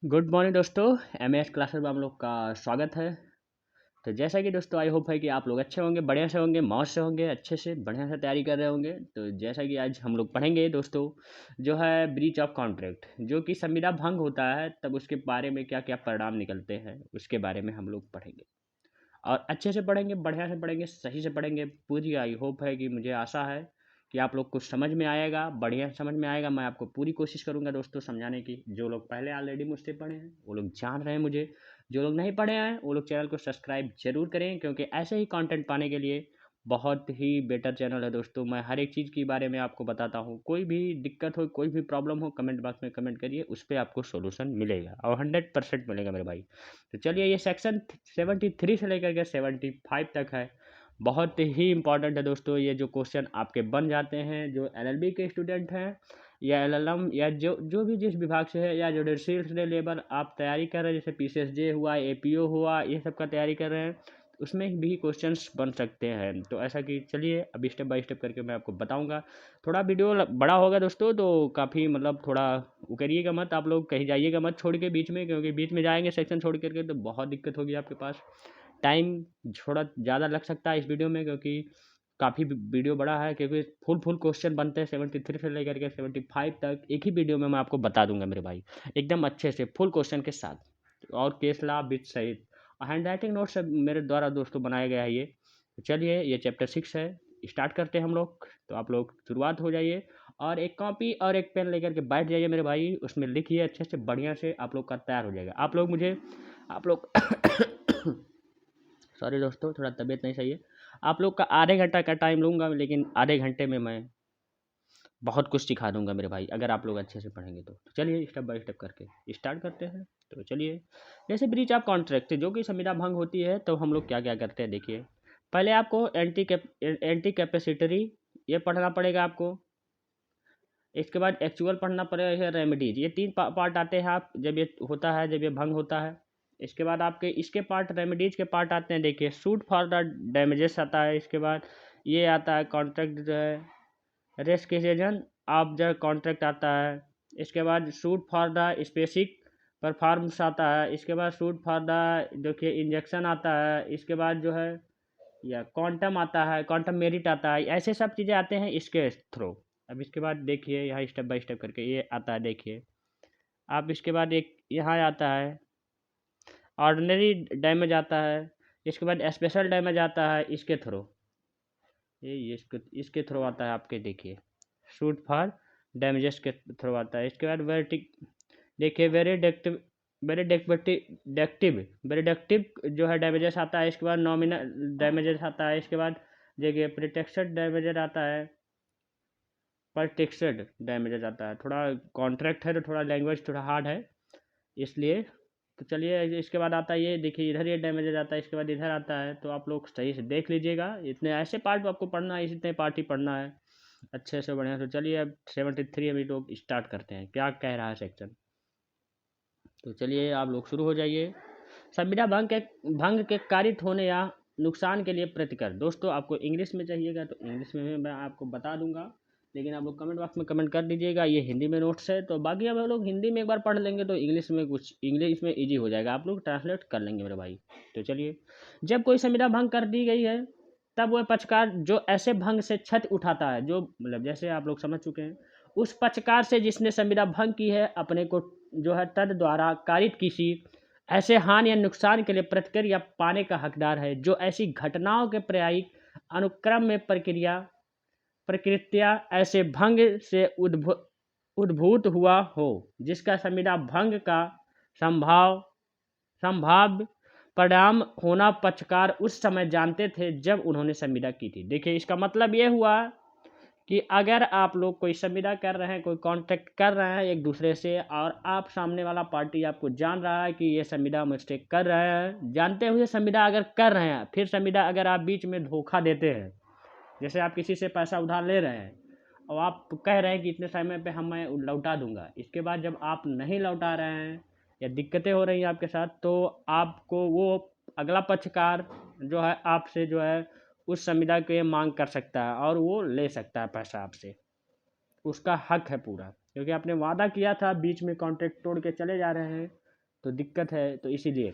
Good morning दोस्तों। MS classes में हम लोग का स्वागत है। तो जैसा कि दोस्तों आई होप है कि आप लोग अच्छे होंगे, बढ़िया से होंगे, मौज से होंगे, अच्छे से बढ़िया से तैयारी कर रहे होंगे। तो जैसा कि आज हम लोग पढ़ेंगे दोस्तों, जो है ब्रीच ऑफ कॉन्ट्रैक्ट, जो कि संविदा भंग होता है तब उसके बारे में क्या क्या परिणाम निकलते हैं उसके बारे में हम लोग पढ़ेंगे। और अच्छे से पढ़ेंगे, बढ़िया से पढ़ेंगे, सही से पढ़ेंगे। पूरी आई होप है कि मुझे आशा है कि आप लोग को समझ में आएगा, बढ़िया समझ में आएगा। मैं आपको पूरी कोशिश करूंगा दोस्तों समझाने की। जो लोग पहले ऑलरेडी मुझसे पढ़े हैं वो लोग जान रहे हैं मुझे। जो लोग नहीं पढ़े हैं वो लोग चैनल को सब्सक्राइब जरूर करें, क्योंकि ऐसे ही कंटेंट पाने के लिए बहुत ही बेटर चैनल है दोस्तों। मैं हर एक चीज़ के बारे में आपको बताता हूँ। कोई भी दिक्कत हो, कोई भी प्रॉब्लम हो, कमेंट बॉक्स में कमेंट करिए, उस पर आपको सोल्यूशन मिलेगा और 100% मिलेगा मेरे भाई। तो चलिए, ये सेक्शन 73 से लेकर के 75 तक है। बहुत ही इंपॉर्टेंट है दोस्तों। ये जो क्वेश्चन आपके बन जाते हैं, जो एलएलबी के स्टूडेंट हैं या एलएलएम या जो जो भी जिस विभाग से है, या जो जुडिशियल लेवल आप तैयारी कर रहे हैं, जैसे पीसीएसजे हुआ, एपीओ हुआ, ये सब का तैयारी कर रहे हैं, उसमें भी क्वेश्चंस बन सकते हैं। तो ऐसा कि चलिए अभी स्टेप बाय स्टेप करके मैं आपको बताऊंगा। थोड़ा वीडियो बड़ा होगा दोस्तों, तो काफ़ी मतलब थोड़ा वो करिएगा मत, आप लोग कहीं जाइएगा मत छोड़ के बीच में, क्योंकि बीच में जाएंगे सेक्शन छोड़ करके तो बहुत दिक्कत होगी आपके पास। टाइम थोड़ा ज़्यादा लग सकता है इस वीडियो में, क्योंकि काफ़ी वीडियो बड़ा है, क्योंकि फुल क्वेश्चन बनते हैं 73 से लेकर के 75 तक एक ही वीडियो में मैं आपको बता दूंगा मेरे भाई, एकदम अच्छे से फुल क्वेश्चन के साथ, और केस ला बिट सहित। हैंड राइटिंग नोट्स मेरे द्वारा दोस्तों बनाया गया है ये। तो चलिए, ये चैप्टर 6 है, स्टार्ट करते हैं हम लोग। तो आप लोग शुरुआत हो जाइए और एक कॉपी और एक पेन लेकर के बैठ जाइए मेरे भाई, उसमें लिखिए अच्छे से बढ़िया से, आप लोग का तैयार हो जाएगा। आप लोग सॉरी दोस्तों, थोड़ा तबीयत नहीं सही है। आप लोग का आधे घंटा का टाइम लूँगा, लेकिन आधे घंटे में मैं बहुत कुछ सिखा दूंगा मेरे भाई, अगर आप लोग अच्छे से पढ़ेंगे तो चलिए स्टेप बाय स्टेप करके स्टार्ट करते हैं। तो चलिए, जैसे ब्रीच ऑफ कॉन्ट्रैक्ट जो कि संविदा भंग होती है, तो हम लोग क्या क्या करते हैं देखिए। पहले आपको एंटी कैपेसिटरी ये पढ़ना पड़ेगा आपको। इसके बाद एक्चुअल पढ़ना पड़ेगा, रेमेडीज। ये तीन पार्ट आते हैं आप जब ये होता है, जब ये भंग होता है। इसके बाद आपके इसके पार्ट, रेमेडीज के पार्ट आते हैं। देखिए, सूट फॉर द डैमेजेस आता है। इसके बाद ये आता है कॉन्ट्रैक्ट जो है रेस्किजेशन ऑफ द कॉन्ट्रैक्ट आता है। इसके बाद suit for the specific performs आता है। इसके बाद सूट फॉर द देखिए इंजेक्शन आता है। इसके बाद जो है या क्वांटम आता है, क्वांटम मेरिट आता है। ऐसे सब चीज़ें आते हैं इसके थ्रू। अब इसके बाद देखिए यहाँ स्टेप बाय स्टेप करके ये आता है। देखिए आप, इसके बाद एक यहाँ आता है ऑर्डिनरी डैमेज आता है। इसके बाद स्पेशल डैमेज आता है इसके थ्रू। ये इसके थ्रू आता है आपके। देखिए सूट फॉर डैमेजेस के थ्रू आता है। इसके बाद वेरिटिक देखिए वेरी डेक्टिव जो है डैमेजेस आता है। इसके बाद नॉमिनल डैमेजेस आता है। इसके बाद देखिए प्रोटेक्शन डैमेजेस आता है, प्रोटेक्टेड डैमेजेस आता है। थोड़ा कॉन्ट्रैक्ट है तो थोड़ा लैंग्वेज थोड़ा हार्ड है, इसलिए। तो चलिए, इसके बाद आता है ये देखिए, इधर ये डैमेजेस आता है। इसके बाद इधर आता है, तो आप लोग सही से देख लीजिएगा। इतने ऐसे पार्ट आपको पढ़ना है, इतने पार्ट ही पढ़ना है अच्छे से बढ़िया। तो चलिए अब 73 अभी लोग स्टार्ट करते हैं, क्या कह रहा है सेक्शन। तो चलिए आप लोग शुरू हो जाइए। संविदा भंग के कारित होने या नुकसान के लिए प्रतिकर। दोस्तों आपको इंग्लिश में चाहिएगा तो इंग्लिश में भी मैं आपको बता दूंगा, लेकिन आप लोग कमेंट बॉक्स में कमेंट कर दीजिएगा। ये हिंदी में नोट्स है, तो बाकी अब हम लोग हिंदी में एक बार पढ़ लेंगे तो इंग्लिश में ईजी हो जाएगा, आप लोग ट्रांसलेट कर लेंगे मेरे भाई। तो चलिए, जब कोई संविदा भंग कर दी गई है, तब वह पक्षकार जो ऐसे भंग से क्षति उठाता है, जो मतलब जैसे आप लोग समझ चुके हैं, उस पक्षकार से जिसने संविदा भंग की है, अपने को जो है तद द्वारा कारित किसी ऐसे हानि या नुकसान के लिए प्रतिक्रिया पाने का हकदार है, जो ऐसी घटनाओं के प्रायिक अनुक्रम में प्रकृत्या ऐसे भंग से उद्भूत हुआ हो, जिसका संविदा भंग का संभाव्य परिणाम होना पक्षकार उस समय जानते थे जब उन्होंने संविदा की थी। देखिए, इसका मतलब ये हुआ कि अगर आप लोग कोई संविदा कर रहे हैं, कोई कॉन्ट्रैक्ट कर रहे हैं एक दूसरे से, और आप सामने वाला पार्टी आपको जान रहा है कि ये संविदा मुझसे कर रहे हैं, जानते हुए संविदा अगर कर रहे हैं, फिर संविदा अगर आप बीच में धोखा देते हैं, जैसे आप किसी से पैसा उधार ले रहे हैं और आप कह रहे हैं कि इतने समय पे मैं लौटा दूंगा, इसके बाद जब आप नहीं लौटा रहे हैं या दिक्कतें हो रही हैं आपके साथ, तो आपको वो अगला पक्षकार जो है आपसे जो है उस संविदा के मांग कर सकता है और वो ले सकता है पैसा आपसे। उसका हक है पूरा, क्योंकि आपने वादा किया था, बीच में कॉन्ट्रैक्ट तोड़ के चले जा रहे हैं, तो दिक्कत है, तो इसीलिए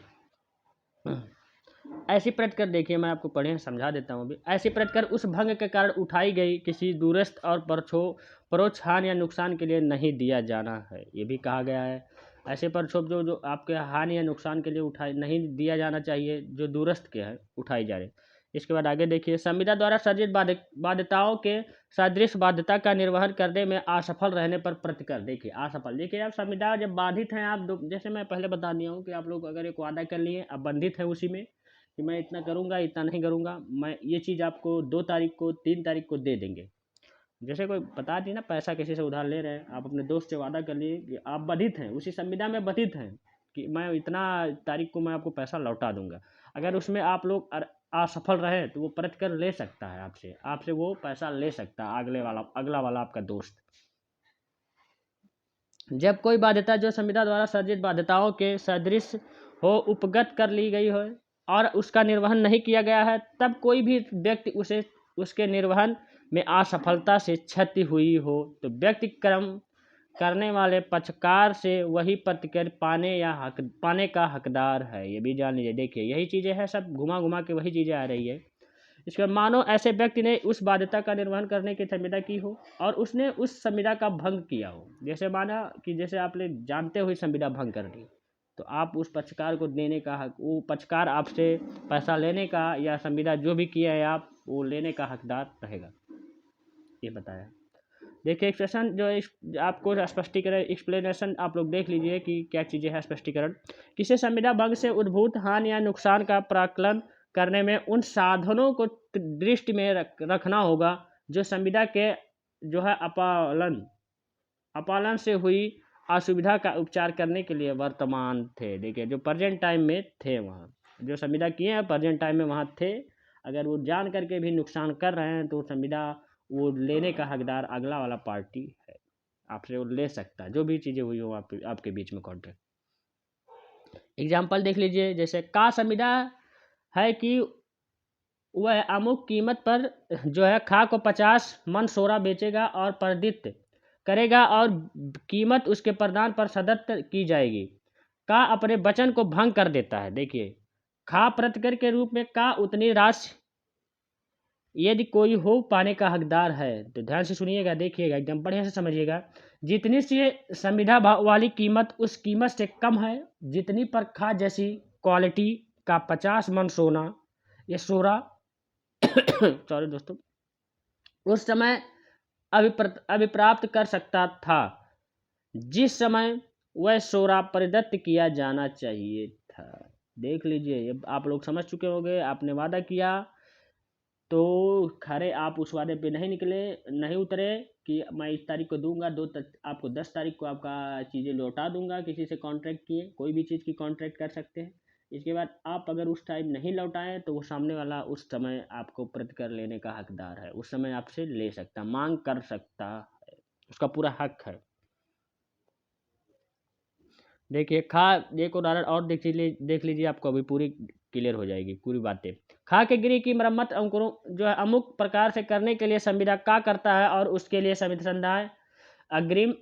ऐसी प्रतिकर देखिए, मैं आपको पढ़े समझा देता हूँ अभी। ऐसी प्रतिकर उस भंग के कारण उठाई गई, किसी दूरस्थ और परोक्ष हानि या नुकसान के लिए नहीं दिया जाना है, ये भी कहा गया है। ऐसे परक्षोभ जो जो आपके हानि या नुकसान के लिए उठाई नहीं दिया जाना चाहिए, जो दूरस्थ के हैं उठाई जा रही। इसके बाद आगे देखिए, संविदा द्वारा सर्जित बाध्यताओं के सदृश बाध्यता का निर्वहन करने में असफल रहने पर प्रतिकर। देखिए असफल, देखिए आप संविदा जब बाधित हैं, आप जैसे मैं पहले बता दिया हूँ कि आप लोग अगर एक वादा कर लिए, अब बंधित है उसी में कि मैं इतना करूँगा, इतना नहीं करूँगा, मैं ये चीज़ आपको 2 तारीख को 3 तारीख को दे देंगे। जैसे कोई बता दी ना, पैसा किसी से उधार ले रहे हैं, आप अपने दोस्त से वादा कर लिए कि आप बधित हैं, उसी संविदा में बधित हैं कि मैं इतना तारीख को मैं आपको पैसा लौटा दूंगा। अगर उसमें आप लोग असफल रहे तो वो प्रतिकर ले सकता है आपसे वो पैसा ले सकता है अगला वाला आपका दोस्त। जब कोई बाध्यता जो संविदा द्वारा सर्जित बाध्यताओं के सदृश हो उपगत कर ली गई हो और उसका निर्वहन नहीं किया गया है, तब कोई भी व्यक्ति उसके निर्वहन में असफलता से क्षति हुई हो तो व्यक्ति कर्म करने वाले पक्षकार से वही प्रतिकर पाने का हकदार है। ये भी जान लीजिए। देखिए यही चीज़ें हैं, सब घुमा घुमा के वही चीज़ें आ रही है। इसके बाद मानो ऐसे व्यक्ति ने उस बाध्यता का निर्वहन करने की संविदा की हो और उसने उस संविदा का भंग किया हो। जैसे माना कि जैसे आपने जानते हुए संविदा भंग कर दी, तो आप उस पक्षकार को देने का हक, वो पक्षकार आपसे पैसा लेने का या संविदा जो भी किया है आप वो लेने का हकदार रहेगा, ये बताया। देखिए एक्सप्रेशन जो आपको स्पष्टीकरण एक्सप्लेनेशन आप लोग देख लीजिए कि क्या चीज़ें हैं। स्पष्टीकरण, किसी संविदा भंग से उद्भूत हानि या नुकसान का प्राकलन करने में उन साधनों को दृष्टि में रखना होगा जो संविदा के जो है अपालन से हुई असुविधा का उपचार करने के लिए वर्तमान थे। देखिए जो प्रेजेंट टाइम में थे, वहाँ जो संविदा किए हैं प्रेजेंट टाइम में वहाँ थे। अगर वो जान करके भी नुकसान कर रहे हैं तो संविदा वो लेने का हकदार अगला वाला पार्टी है, आपसे वो ले सकता है जो भी चीज़ें हुई हो आपके बीच में कॉन्ट्रैक्ट। एग्जाम्पल देख लीजिए, जैसे का संविदा है कि वह अमुक कीमत पर जो है खा को 50 मन सोरा बेचेगा और प्रदित करेगा और कीमत उसके प्रदान पर सदत्त की जाएगी। का अपने वचन को भंग कर देता है। देखिए खा प्रतिकर के रूप में का उतनी राशि यदि कोई हो पाने का हकदार है, तो ध्यान से सुनिएगा, देखिएगा एकदम बढ़िया से समझिएगा। जितनी सी संविदा वाली कीमत उस कीमत से कम है जितनी पर खा जैसी क्वालिटी का 50 मन सोना या सोरा सॉरी दोस्तों उस समय अभिप्राप्त कर सकता था जिस समय वह सोरा प्रदत्त किया जाना चाहिए था। देख लीजिए, ये आप लोग समझ चुके होंगे। आपने वादा किया तो खरे आप उस वादे पे नहीं निकले, नहीं उतरे कि मैं इस तारीख को दूंगा, आपको 10 तारीख को आपका चीज़ें लौटा दूंगा। किसी से कॉन्ट्रैक्ट किए, कोई भी चीज़ की कॉन्ट्रैक्ट कर सकते हैं। इसके बाद आप अगर उस टाइम नहीं लौटाएं तो वो सामने वाला उस समय आपको प्रतिकर लेने का हकदार है, उस समय आपसे ले सकता, मांग कर सकता है, उसका पूरा हक है। देखिए एक उदाहरण और देख लीजिए, आपको अभी पूरी क्लियर हो जाएगी पूरी बातें। खा के गृह की मरम्मत अंकुरों जो है अमुक प्रकार से करने के लिए संविदा का करता है और उसके लिए संविदा अग्रिम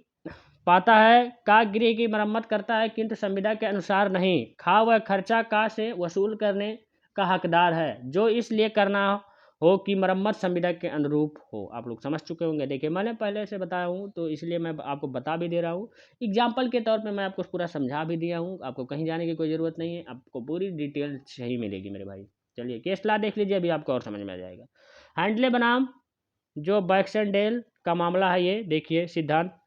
पाता है। का गृह की मरम्मत करता है किंतु संविदा के अनुसार नहीं। खा वह खर्चा का से वसूल करने का हकदार है जो इसलिए करना हो कि मरम्मत संविदा के अनुरूप हो। आप लोग समझ चुके होंगे। देखिए मैंने पहले से बताया हूँ तो इसलिए मैं आपको बता भी दे रहा हूँ। एग्जाम्पल के तौर पे मैं आपको पूरा समझा भी दिया हूँ, आपको कहीं जाने की कोई ज़रूरत नहीं है, आपको पूरी डिटेल सही मिलेगी मेरे भाई। चलिए केस ला देख लीजिए, अभी आपको और समझ में आ जाएगा। हैंडले बनाम जो बैक्सनडेल का मामला है, ये देखिए सिद्धांत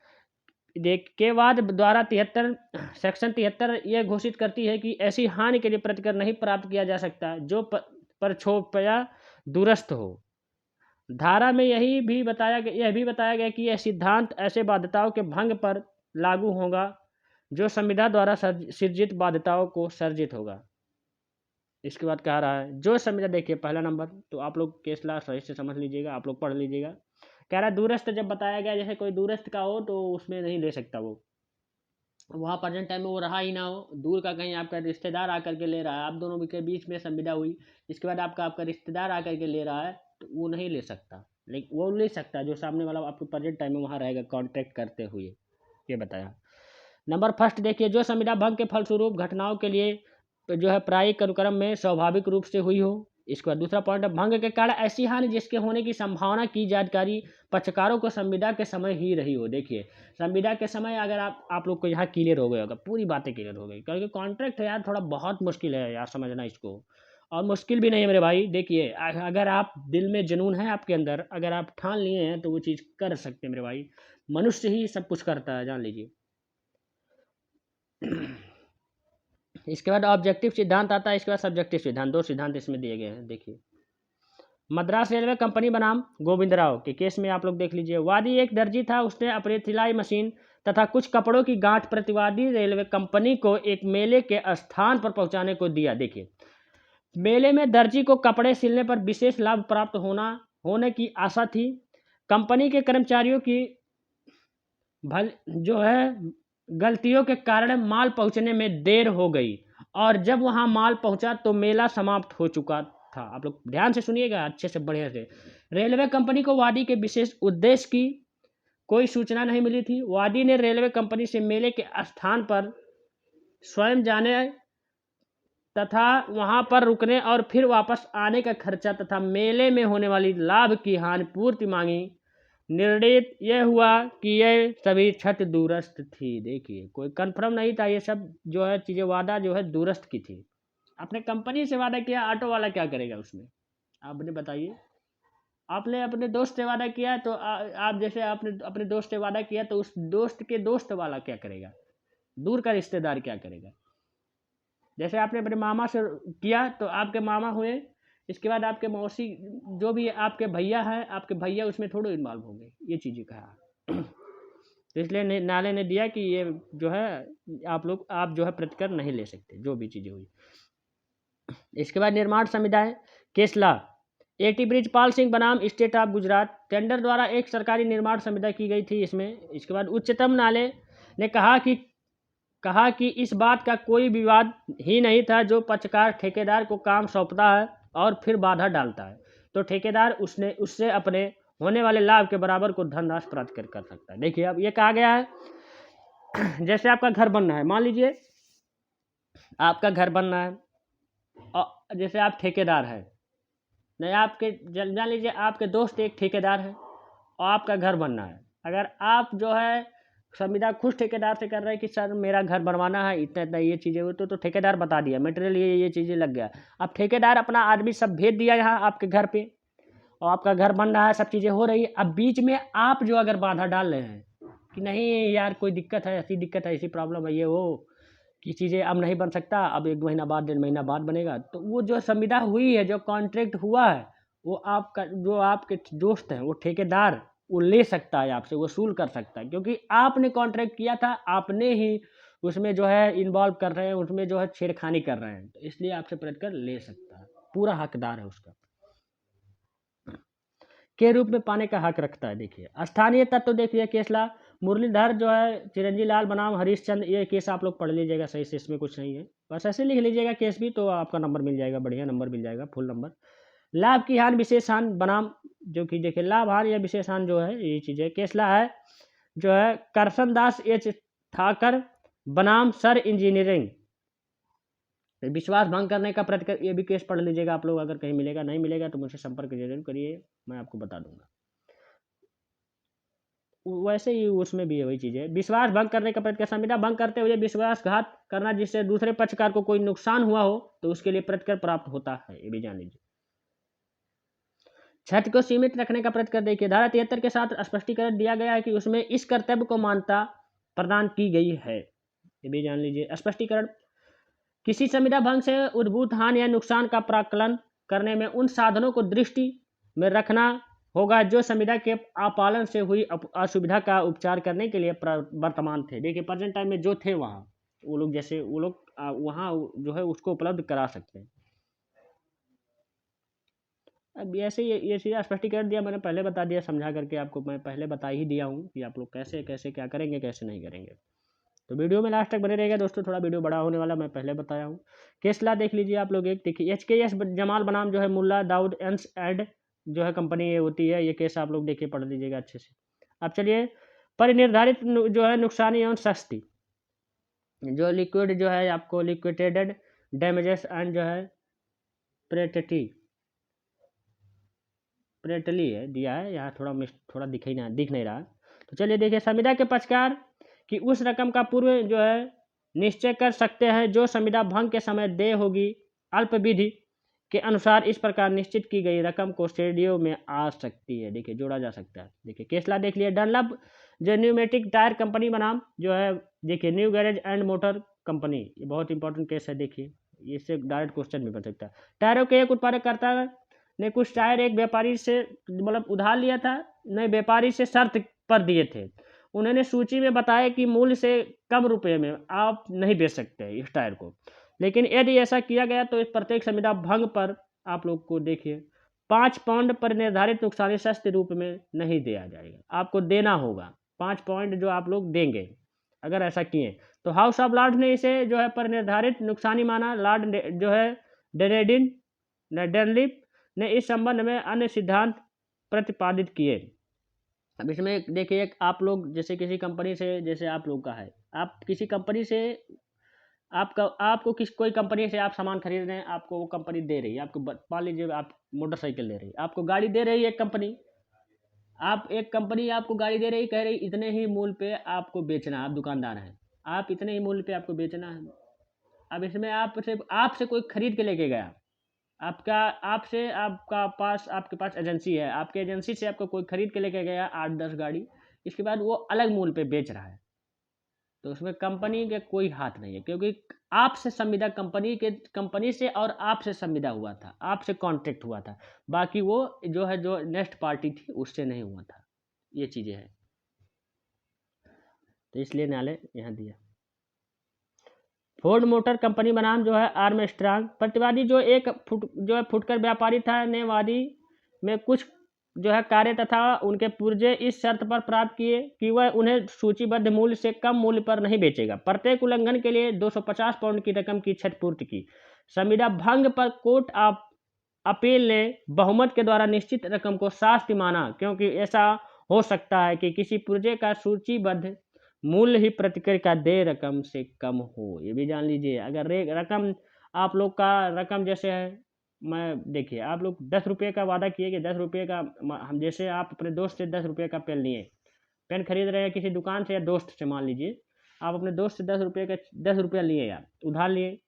के बाद द्वारा 73 सेक्शन 73 ये घोषित करती है कि ऐसी हानि के लिए प्रतिकर नहीं प्राप्त किया जा सकता जो परक्षोभया दूरस्थ हो। धारा में यह भी बताया गया कि यह सिद्धांत ऐसे बाध्यताओं के भंग पर लागू होगा जो संविदा द्वारा सृजित बाध्यताओं को सर्जित होगा। इसके बाद कह रहा है जो संविदा, देखिए पहला नंबर तो आप लोग केस ला सही से समझ लीजिएगा, आप लोग पढ़ लीजिएगा। कह रहा है दूरस्थ जब बताया गया, जैसे कोई दूरस्थ का हो तो उसमें नहीं ले सकता, वो वहाँ प्रेजेंट टाइम में वो रहा ही ना हो, दूर का कहीं आपका रिश्तेदार आकर के ले रहा है, आप दोनों के बीच में संविदा हुई, इसके बाद आपका रिश्तेदार आकर के ले रहा है तो वो नहीं ले सकता। लेकिन वो ले सकता जो सामने वाला आपको प्रेजेंट टाइम में वहाँ रहेगा कॉन्ट्रैक्ट करते हुए, ये बताया। नंबर फर्स्ट देखिए, जो संविदा भंग के फलस्वरूप घटनाओं के लिए जो है प्रायिक अनुक्रम में स्वाभाविक रूप से हुई हो। इसके बाद दूसरा पॉइंट है, भंग के कारण ऐसी हानि जिसके होने की संभावना की जानकारी पक्षकारों को संविदा के समय ही रही हो। देखिए संविदा के समय अगर आप लोग को यहाँ क्लियर हो गया होगा, पूरी बातें क्लियर हो गई, क्योंकि कॉन्ट्रैक्ट है यार थोड़ा बहुत मुश्किल है यार समझना इसको, और मुश्किल भी नहीं है मेरे भाई। देखिए अगर आप दिल में जुनून है आपके अंदर, अगर आप ठान लिए हैं तो वो चीज़ कर सकते हैं मेरे भाई। मनुष्य ही सब कुछ करता है, जान लीजिए। इसके बाद ऑब्जेक्टिव सिद्धांत आता है, इसके बाद सब्जेक्टिव सिद्धांत, दो सिद्धांत इसमें दिए गए हैं। देखिए मद्रास रेलवे कंपनी बनाम गोविंदराव के केस में आप लोग देख लीजिए, वादी एक दर्जी था, उसने अपनी सिलाई मशीन तथा कुछ कपड़ों की गांठ प्रतिवादी रेलवे कंपनी को एक मेले के स्थान पर पहुंचाने को दिया। देखिए मेले में दर्जी को कपड़े सिलने पर विशेष लाभ प्राप्त होने की आशा थी। कंपनी के कर्मचारियों की जो है गलतियों के कारण माल पहुंचने में देर हो गई, और जब वहां माल पहुंचा तो मेला समाप्त हो चुका था। आप लोग ध्यान से सुनिएगा अच्छे से बढ़िया से। रेलवे कंपनी को वादी के विशेष उद्देश्य की कोई सूचना नहीं मिली थी। वादी ने रेलवे कंपनी से मेले के स्थान पर स्वयं जाने तथा वहां पर रुकने और फिर वापस आने का खर्चा तथा मेले में होने वाली लाभ की हानि पूर्ति मांगी। निर्णय यह हुआ कि ये सभी छठ दूरस्थ थी। देखिए कोई कंफर्म नहीं था, ये सब जो है चीज़ें वादा जो है दूरस्थ की थी। आपने कंपनी से वादा किया, ऑटो वाला क्या करेगा उसमें, आपने बताइए। आपने अपने दोस्त से वादा किया तो आप जैसे आपने अपने दोस्त से वादा किया तो उस दोस्त के दोस्त वाला क्या करेगा, दूर का रिश्तेदार क्या करेगा। जैसे आपने अपने मामा से किया तो आपके मामा हुए, इसके बाद आपके मौसी जो भी आपके भैया हैं, आपके भैया उसमें थोड़े इन्वॉल्व होंगे, ये चीज़ें कहा। तो इसलिए नाले ने दिया कि ये जो है आप जो है प्रतिकर नहीं ले सकते जो भी चीज़ें हुई। इसके बाद निर्माण समुदाय केसला एटी ब्रिजपाल सिंह बनाम स्टेट ऑफ गुजरात टेंडर द्वारा एक सरकारी निर्माण समुदाय की गई थी इसमें। इसके बाद उच्चतम न्यायालय ने कहा कि इस बात का कोई विवाद ही नहीं था, जो पक्षकार ठेकेदार को काम सौंपता है और फिर बाधा डालता है तो ठेकेदार उससे अपने होने वाले लाभ के बराबर को धनराशि प्राप्त कर सकता है। देखिए अब ये कहा गया है जैसे आपका घर बनना है, मान लीजिए आपका घर बनना है और जैसे आप ठेकेदार हैं, नहीं आपके जान लीजिए आपके दोस्त एक ठेकेदार है और आपका घर बनना है। अगर आप जो है संविदा खुद ठेकेदार से कर रहे हैं कि सर मेरा घर बनवाना है, इतना इतना ये चीज़ें हुई तो ठेकेदार बता दिया मटेरियल ये चीज़ें लग गया। अब ठेकेदार अपना आदमी सब भेज दिया यहाँ आपके घर पे और आपका घर बन रहा है, सब चीज़ें हो रही है। अब बीच में आप जो अगर बाधा डाल रहे हैं कि नहीं यार कोई दिक्कत है, ऐसी दिक्कत है, ऐसी प्रॉब्लम है, ये वो कि चीज़ें अब नहीं बन सकता, अब 1 महीना बाद 1.5 महीना बाद बनेगा, तो वो जो संविदा हुई है, जो कॉन्ट्रैक्ट हुआ है, वो आपका जो आपके दोस्त हैं वो ठेकेदार वो ले सकता है, आपसे वसूल कर सकता है, क्योंकि आपने कॉन्ट्रैक्ट किया था, आपने ही उसमें जो है इन्वॉल्व कर रहे हैं, उसमें जो है छेड़खानी कर रहे हैं, तो इसलिए आपसे प्रतिकर ले सकता है, पूरा हकदार है उसका के रूप में पाने का हक रखता है। देखिए स्थानीय तत्व देखिए केसला मुरलीधर जो है चिरंजी लाल बनाम हरीश चंद्र, ये केस आप लोग पढ़ लीजिएगा सही से, इसमें कुछ नहीं है, बस ऐसे लिख लीजिएगा केस भी तो आपका नंबर मिल जाएगा, बढ़िया नंबर मिल जाएगा, फुल नंबर। लाभ की हानि विशेष हानि बनाम जो कि देखिए लाभ हानि या विशेष हानि जो है ये चीज़ें केसला है जो है करसन दास एच ठाकर बनाम सर इंजीनियरिंग विश्वास भंग करने का प्रतिकर, ये भी केस पढ़ लीजिएगा आप लोग, अगर कहीं मिलेगा, नहीं मिलेगा तो मुझसे संपर्क जरूर करिए, मैं आपको बता दूंगा। वैसे ही उसमें भी है वही चीज़ है, विश्वास भंग करने का प्रतिकर संविदा भंग करते हुए विश्वासघात करना जिससे दूसरे पक्षकार को कोई नुकसान हुआ हो तो उसके लिए प्रतिकर प्राप्त होता है, ये भी जान लीजिए। छठ को सीमित रखने का प्रतिकर देखिए धारा 73 के साथ स्पष्टीकरण दिया गया है कि उसमें इस कर्तव्य को मान्यता प्रदान की गई है, ये भी जान लीजिए। स्पष्टीकरण किसी संविदा भंग से उद्भूत हानि या नुकसान का प्राकलन करने में उन साधनों को दृष्टि में रखना होगा जो संविदा के अपालन से हुई असुविधा का उपचार करने के लिए वर्तमान थे। देखिए प्रेजेंट टाइम में जो थे वहाँ वो लोग जैसे वो लोग वहाँ जो है उसको उपलब्ध करा सकते हैं। अब ऐसे ये चीज़ स्पष्टीकरण दिया, मैंने पहले बता दिया समझा करके आपको, मैं पहले बता ही दिया हूँ कि आप लोग कैसे कैसे क्या करेंगे कैसे नहीं करेंगे। तो वीडियो में लास्ट तक बने रहेगा दोस्तों, थोड़ा वीडियो बड़ा होने वाला, मैं पहले बताया हूँ। केसला देख लीजिए आप लोग, एक देखिए HKS जमाल बनाम जो है मुल्ला दाऊद एंड जो है कंपनी ये होती है, ये केस आप लोग देखिए पढ़ लीजिएगा अच्छे से। अब चलिए परिनिर्धारित जो है नुकसानी एवं सस्ती जो लिक्विड जो है आपको लिक्विडेटेड डैमेजेस एंड जो है प्रेटली है दिया है यहाँ, थोड़ा दिख नहीं रहा। तो चलिए देखिए, संविदा के पक्षकार कि उस रकम का पूर्व जो है निश्चय कर सकते हैं जो संविदा भंग के समय देय होगी। अल्प विधि के अनुसार इस प्रकार निश्चित की गई रकम को श्रेणियों में आ सकती है। देखिए जोड़ा जा सकता है। देखिए केसला देख लिया, डनलप जो न्यूमेटिक टायर कंपनी बनाम जो है, देखिए new garage and motor company, ये बहुत इंपॉर्टेंट केस है। देखिए इससे डायरेक्ट क्वेश्चन भी बन सकता है। टायरों के एक उत्पादककर्ता ने कुछ टायर एक व्यापारी से मतलब उधार लिया था, नहीं व्यापारी से शर्त पर दिए थे। उन्होंने सूची में बताया कि मूल्य से कम रुपए में आप नहीं बेच सकते इस टायर को, लेकिन यदि ऐसा किया गया तो इस प्रत्येक संविदा भंग पर आप लोग को देखिए 5 पाउंड पर निर्धारित नुकसानी सस्ते रूप में नहीं दिया जाएगा, आपको देना होगा 5 पाउंड जो आप लोग देंगे अगर ऐसा किए। तो हाउस ऑफ लॉर्ड ने इसे जो है पर निर्धारित नुकसानी माना। लॉर्ड जो है डनलिप ने इस संबंध में अन्य सिद्धांत प्रतिपादित किए। अब इसमें देखिए आप लोग जैसे किसी कंपनी से, जैसे आप लोग का है, आप किसी कंपनी से आपको कोई कंपनी से आप सामान खरीद रहे हैं, आपको वो कंपनी दे रही है, आपको मान लीजिए आप मोटरसाइकिल दे रही है, आपको गाड़ी दे रही है एक कंपनी, आपको गाड़ी दे रही, कह रही इतने ही मूल्य पे आपको बेचना है, आप दुकानदार हैं, आप इतने ही मूल्य पे आपको बेचना है। अब इसमें आपसे कोई खरीद के लेके गया, आपके पास एजेंसी है, आपके एजेंसी से आपको कोई खरीद के लेके गया 8-10 गाड़ी, इसके बाद वो अलग मूल्य पे बेच रहा है, तो उसमें कंपनी के कोई हाथ नहीं है, क्योंकि आपसे संविदा कंपनी से और आपसे संविदा हुआ था, आपसे कॉन्ट्रैक्ट हुआ था, बाकी वो जो नेक्स्ट पार्टी थी उससे नहीं हुआ था। ये चीज़ें हैं, तो इसलिए न्यायालय यहाँ दिया। फोर्ड मोटर कंपनी बनाम जो है आर्मस्ट्रांग, प्रतिवादी जो है फुटकर व्यापारी था ने वादी में कुछ जो है कार्य तथा उनके पुर्जे इस शर्त पर प्राप्त किए कि वह उन्हें सूचीबद्ध मूल्य से कम मूल्य पर नहीं बेचेगा। प्रत्येक उल्लंघन के लिए 250 पाउंड की रकम की क्षतिपूर्ति की। संविदा भंग पर कोर्ट ऑफ अपील ने बहुमत के द्वारा निश्चित रकम को शास्ति माना, क्योंकि ऐसा हो सकता है कि किसी पुर्जे का सूचीबद्ध मूल्य ही प्रतिक्रिया का देय रकम से कम हो। ये भी जान लीजिए, अगर रकम आप लोग का रकम जैसे है, मैं देखिए आप लोग 10 रुपये का वादा किए कि 10 रुपये का, हम जैसे आप अपने दोस्त से 10 रुपये का पेन लिए, पेन खरीद रहे हैं किसी दुकान से या दोस्त से, मान लीजिए आप अपने दोस्त से 10 रुपया लिए यार, उधार लिए।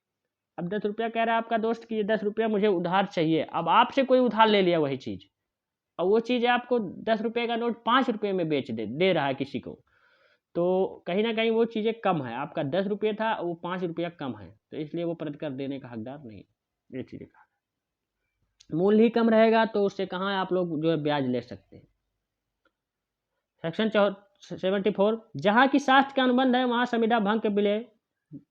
अब 10 रुपया कह रहा है आपका दोस्त कि 10 रुपया मुझे उधार चाहिए, अब आपसे कोई उधार ले लिया वही चीज़, और वो चीज़ आपको 10 रुपये का नोट 5 रुपये में दे रहा है किसी को, तो कहीं ना कहीं वो चीज़ें कम है, आपका 10 रुपये था वो 5 रुपया कम है, तो इसलिए वो प्रतिकर देने का हकदार नहीं। ये चीज़ें कहा, मूल्य ही कम रहेगा तो उससे कहाँ आप लोग जो है ब्याज ले सकते हैं। सेक्शन 74, जहाँ की शास्त्र का अनुबंध है वहाँ संविदा भंग के विलय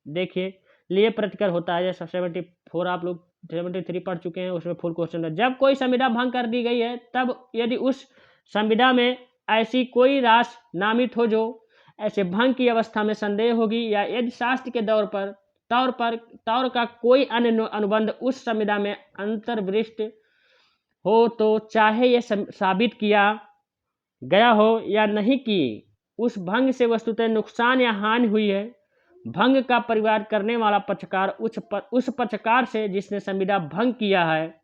देखिए लिए प्रतिकर होता है। जैसे 74 आप लोग 73 पढ़ चुके हैं, उसमें फुल क्वेश्चन है। जब कोई संविदा भंग कर दी गई है तब यदि उस संविदा में ऐसी कोई राशि नामित हो जो ऐसे भंग की अवस्था में संदेह होगी, या यदि शास्त्र के तौर का कोई अन्य अनुबंध उस संविदा में अंतर्वृष्ट हो, तो चाहे यह साबित किया गया हो या नहीं कि उस भंग से वस्तुतः नुकसान या हानि हुई है, भंग का परिवार करने वाला पक्षकार उस पक्षकार से जिसने संविदा भंग किया है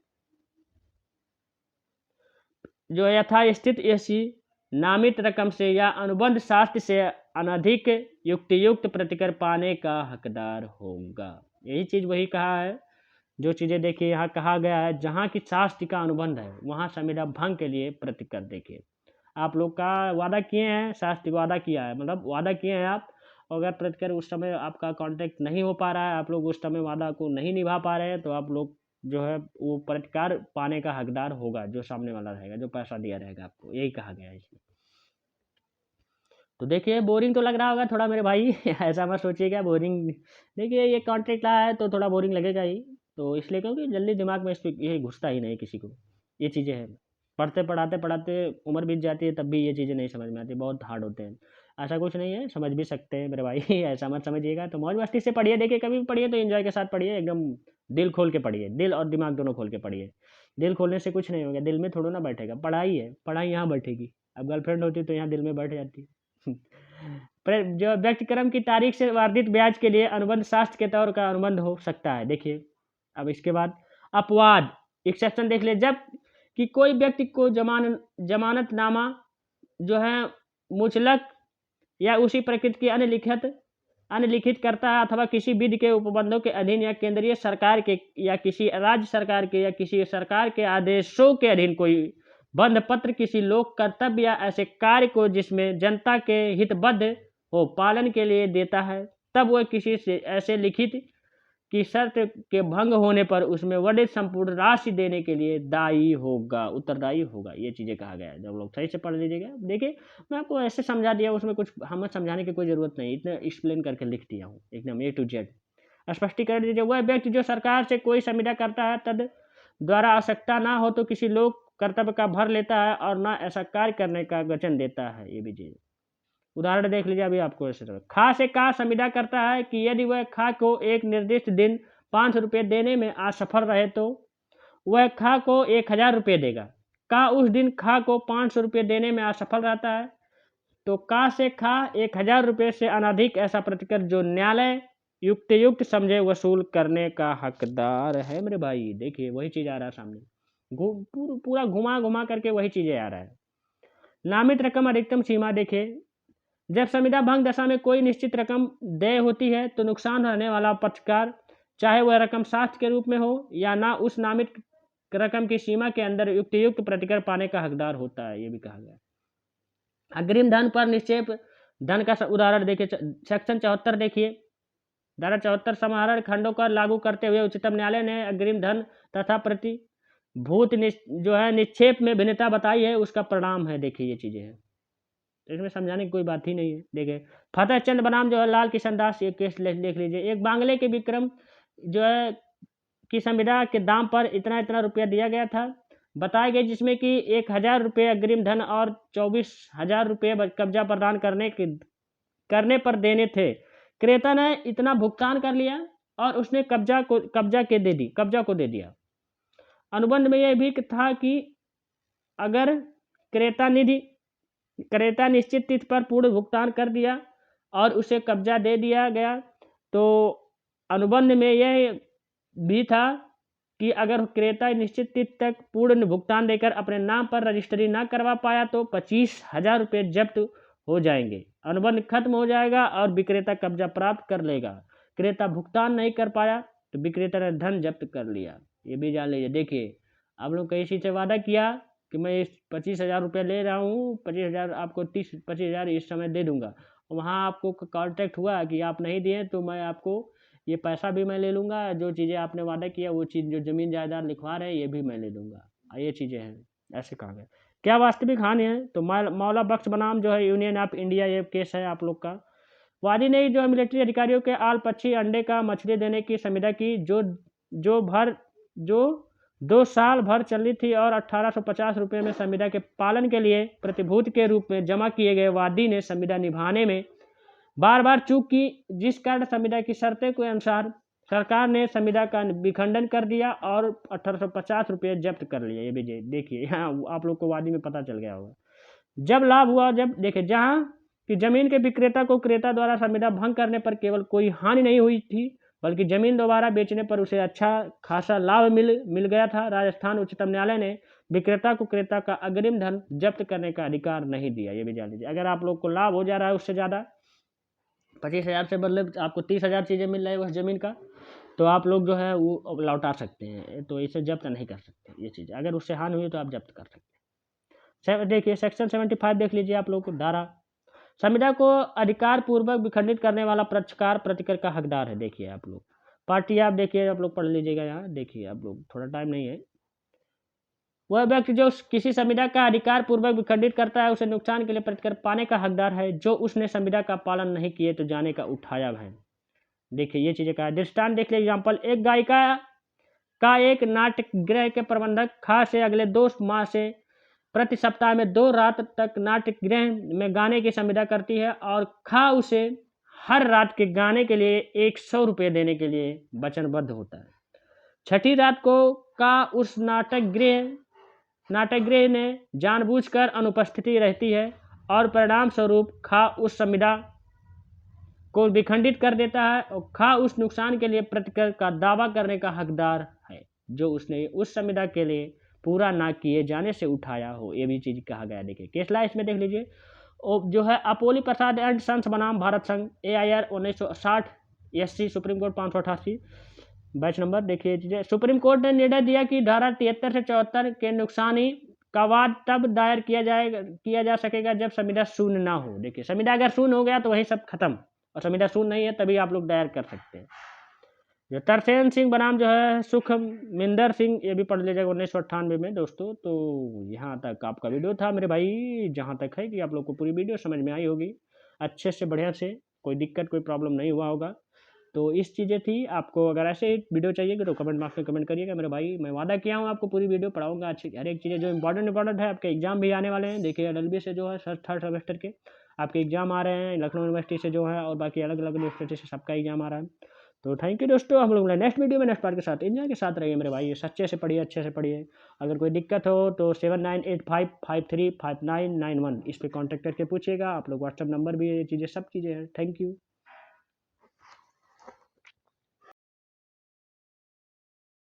जो यथास्थित ऐसी नामित रकम से या अनुबंध शास्त्र से अनधिक युक्तियुक्त प्रतिकर पाने का हकदार होगा। यही चीज़ वही कहा है जो चीज़ें देखिए यहाँ कहा गया है, जहाँ की शास्त्र का अनुबंध है वहाँ संविदा भंग के लिए प्रतिकर। देखिए आप लोग का वादा किए हैं, शास्त्र वादा किया है, मतलब वादा किए हैं आप, अगर प्रतिकर उस समय आपका कॉन्टैक्ट नहीं हो पा रहा है, आप लोग उस समय वादा को नहीं निभा पा रहे हैं, तो आप लोग जो है वो प्रतिकार पाने का हकदार होगा, जो सामने वाला रहेगा, जो पैसा दिया रहेगा आपको, यही कहा गया है इसमें। तो देखिए बोरिंग तो लग रहा होगा थोड़ा मेरे भाई ऐसा मत सोचिएगा बोरिंग, देखिए ये कॉन्ट्रैक्ट आया है तो थोड़ा बोरिंग लगेगा ही, तो इसलिए क्योंकि जल्दी दिमाग में ये घुसता ही नहीं किसी को, ये चीज़ें हैं। पढ़ाते उम्र बीत जाती है तब भी ये चीज़ें नहीं समझ में आती, बहुत हार्ड होते हैं। ऐसा कुछ नहीं है, समझ भी सकते हैं मेरे भाई ऐसा मत समझिएगा। तो मौज मस्ती से पढ़िए, देखिए कभी भी पढ़िए तो एंजॉय के साथ पढ़िए, एकदम दिल खोल के पढ़िए, दिल और दिमाग दोनों खोल के पढ़िए। दिल खोलने से कुछ नहीं होगा, दिल में थोड़ा ना बैठेगा, पढ़ाई है, पढ़ाई यहाँ बैठेगी। अब गर्लफ्रेंड होती तो यहाँ दिल में बैठ जाती जो व्यक्तिक्रम की तारीख से वर्धित ब्याज के लिए अनुबंध शास्त्र के तौर का अनुबंध हो सकता है। देखिए अब इसके बाद अपवाद एक्सेप्शन देख ले, जब कि कोई व्यक्ति को जमानतनामा जो है मुचलक या उसी प्रकृति की अनलिखित करता है अथवा किसी विधि के उपबंधों के अधीन या केंद्रीय सरकार के या किसी राज्य सरकार के या किसी सरकार के आदेशों के अधीन कोई बंध पत्र किसी लोक कर्तव्य या ऐसे कार्य को जिसमें जनता के हितबद्ध हो पालन के लिए देता है, तब वह किसी से ऐसे लिखित की शर्त के भंग होने पर उसमें वर्णित संपूर्ण राशि देने के लिए उत्तरदायी होगा। ये चीज़ें कहा गया है, जब लोग सही से पढ़ लीजिएगा। देखिए मैं आपको ऐसे समझा दिया, उसमें कुछ हमें समझाने की कोई ज़रूरत नहीं, इतना एक्सप्लेन करके लिख दिया हूँ एकदम A to Z। स्पष्टीकरण दीजिए, वह व्यक्ति जो सरकार से कोई संविदा करता है तद द्वारा आवश्यकता ना हो तो किसी लोक कर्तव्य का भर लेता है और ना ऐसा कार्य करने का वचन देता है। ये भी चीज़ उदाहरण देख लीजिए। अभी आपको ऐसे खा से का संविदा करता है कि यदि वह खा को एक निर्दिष्ट दिन 500 रुपये देने में असफल रहे तो वह खा को 1000 रुपये देगा। का उस दिन खा को 500 रुपये देने में असफल रहता है तो का से खा 1000 रुपये से अनधिक ऐसा प्रतिकर जो न्यायालय युक्त समझे वसूल करने का हकदार है। मेरे भाई देखिए वही चीज़ आ रहा है सामने, पूरा घुमा करके वही चीज़ें आ रहा है। नामित रकम अधिकतम सीमा देखिए, जब संविदा भंग दशा में कोई निश्चित रकम देय होती है तो नुकसान रहने वाला पक्षकार चाहे वह रकम शास्त्र के रूप में हो या ना उस नामित रकम की सीमा के अंदर युक्त प्रतिकर पाने का हकदार होता है। ये भी कहा गया। अग्रिम धन पर निक्षेप धन का उदाहरण देखिए, सेक्शन 74 देखिए, धारा 74 समाहरण खंडों का लागू करते हुए उच्चतम न्यायालय ने अग्रिम धन तथा प्रतिभूत जो है निक्षेप में भिन्नता बताई है, उसका परिणाम है। देखिए ये चीज़ें हैं, इसमें समझाने की कोई बात ही नहीं है। देखिए फतेह चंद बनाम जो है लाल किशन दास, ये केस देख लीजिए। एक बांग्ले के विक्रम जो है की संविदा के दाम पर इतना रुपया दिया गया था, बताए गए, जिसमें कि 1000 रुपये अग्रिम धन और 24,000 रुपये कब्जा प्रदान करने पर देने थे। क्रेता ने इतना भुगतान कर लिया और उसने कब्जा को दे दिया। अनुबंध में यह भी था कि अगर क्रेता निश्चित तिथि पर पूर्ण भुगतान कर दिया और उसे कब्जा दे दिया गया तो अनुबंध में यह भी था कि अगर क्रेता निश्चित तिथि तक पूर्ण भुगतान देकर अपने नाम पर रजिस्ट्री ना करवा पाया तो 25,000 रुपये जब्त हो जाएंगे। अनुबंध खत्म हो जाएगा और विक्रेता कब्जा प्राप्त कर लेगा। क्रेता भुगतान नहीं कर पाया तो विक्रेता ने धन जब्त कर लिया। ये भी जान लीजिए। देखिए आप लोग किसी से वादा किया कि मैं 25,000 रुपये ले रहा हूँ, 25,000 आपको 25,000 इस समय दे दूंगा, वहाँ आपको कांटेक्ट हुआ कि आप नहीं दिए तो मैं आपको ये पैसा भी मैं ले लूँगा, जो चीज़ें आपने वादा किया वो चीज़ जो ज़मीन जायदाद लिखवा रहे हैं ये भी मैं ले लूँगा। ये चीज़ें हैं, ऐसे कहा गया। क्या वास्तविक हानि है तो मौला बख्श बनाम जो है यूनियन ऑफ इंडिया, ये केस है आप लोग का। वादी ने जो मिलिट्री अधिकारियों के आल पक्षी अंडे का मछली देने की संविदा की जो 2 साल भर चली थी और 1850 रुपये में संविदा के पालन के लिए प्रतिभूति के रूप में जमा किए गए। वादी ने संविदा निभाने में बार बार चूक की, जिस कारण संविदा की शर्तें के अनुसार सरकार ने संविदा का विखंडन कर दिया और 1850 रुपये जब्त कर लिए। ये भी देखिए यहाँ आप लोग को वादी में पता चल गया होगा। जब लाभ हुआ, जब देखिए जहाँ कि जमीन के विक्रेता को क्रेता द्वारा संविदा भंग करने पर केवल कोई हानि नहीं हुई थी बल्कि जमीन दोबारा बेचने पर उसे अच्छा खासा लाभ मिल गया था। राजस्थान उच्चतम न्यायालय ने विक्रेता को क्रेता का अग्रिम धन जब्त करने का अधिकार नहीं दिया। ये भी जान लीजिए। अगर आप लोग को लाभ हो जा रहा है उससे ज़्यादा 25,000 से बदले आपको 30,000 चीज़ें मिल रही है उस ज़मीन का, तो आप लोग जो है वो लौटा सकते हैं, तो इसे जब्त नहीं कर सकते। ये चीज़ अगर उससे हानि हुई तो आप जब्त कर सकते हैं। देखिए सेक्शन 75 देख लीजिए आप लोग को। धारा संविदा को अधिकार पूर्वक विखंडित करने वाला पक्षकार प्रतिकर का हकदार है। देखिए आप लोग पार्टी, आप देखिए आप लोग पढ़ लीजिएगा यहाँ। देखिए आप लोग, थोड़ा टाइम नहीं है। वह व्यक्ति जो किसी संविदा का अधिकार पूर्वक विखंडित करता है उसे नुकसान के लिए प्रतिकर पाने का हकदार है जो उसने संविदा का पालन नहीं किए तो जाने का उठाया है। देखिए ये चीज़ें का दृष्टांत देख लीजिए। एग्जाम्पल, एक गायिका का एक नाट्य गृह के प्रबंधक खा से अगले 2 माह से प्रति सप्ताह में 2 रात तक नाट्य गृह में गाने की संविदा करती है और खा उसे हर रात के गाने के लिए 100 रुपये देने के लिए वचनबद्ध होता है। छठी रात को का उस नाट्य गृह में जानबूझकर अनुपस्थिति रहती है और परिणाम स्वरूप खा उस संविदा को विखंडित कर देता है और खा उस नुकसान के लिए प्रतिकर का दावा करने का हकदार है जो उसने उस संविदा के लिए पूरा ना किए जाने से उठाया हो। ये भी चीज़ कहा गया। देखिए केसला इसमें देख लीजिए, जो है अपोली प्रसाद एंड सन्स बनाम भारत संघ AIR 1960 SC supreme court 588 batch number. देखिए सुप्रीम कोर्ट ने निर्णय दिया कि धारा 73 से 74 के नुकसानी का वाद तब दायर किया जा सकेगा जब संविदा शून्य ना हो। देखिए संविदा अगर शून्य हो गया तो वही सब खत्म, और संविदा शून्य नहीं है तभी आप लोग दायर कर सकते हैं। जो तरसेन सिंह बनाम जो है सुखमिंदर सिंह, ये भी पढ़ लीजिएगा 1998 में दोस्तों। तो यहाँ तक आपका वीडियो था मेरे भाई, जहाँ तक है कि आप लोग को पूरी वीडियो समझ में आई होगी अच्छे से, बढ़िया से, कोई दिक्कत कोई प्रॉब्लम नहीं हुआ होगा। तो इस चीज़ें थी। आपको अगर ऐसे ही वीडियो चाहिए तो कमेंट बॉक्स में कमेंट करिएगा मेरे भाई। मैं वादा किया हूँ आपको पूरी वीडियो पढ़ाऊंगा अच्छी, हर एक चीज़ें जो इंपॉर्टेंट है। आपके एग्जाम भी आने वाले हैं। देखिए LLB से जो है थर्ड सेमेस्टर के आपके एग्जाम आ रहे हैं, लखनऊ यूनिवर्सिटी से जो है, और बाकी अलग अलग यूनिवर्सिटी से सबका एग्जाम आ रहा है। तो थैंक यू दोस्तों, हम लोग नेक्स्ट वीडियो में नेक्स्ट पार्ट के साथ एंजॉय के साथ रहिए मेरे भाई। सच्चे से पढ़िए, अच्छे से पढ़िए। अगर कोई दिक्कत हो तो 7985535991 इस पर कॉन्टैक्ट करके पूछिएगा। आप लोग व्हाट्सअप नंबर भी, ये चीज़ें सब चीज़ें हैं। Thank you.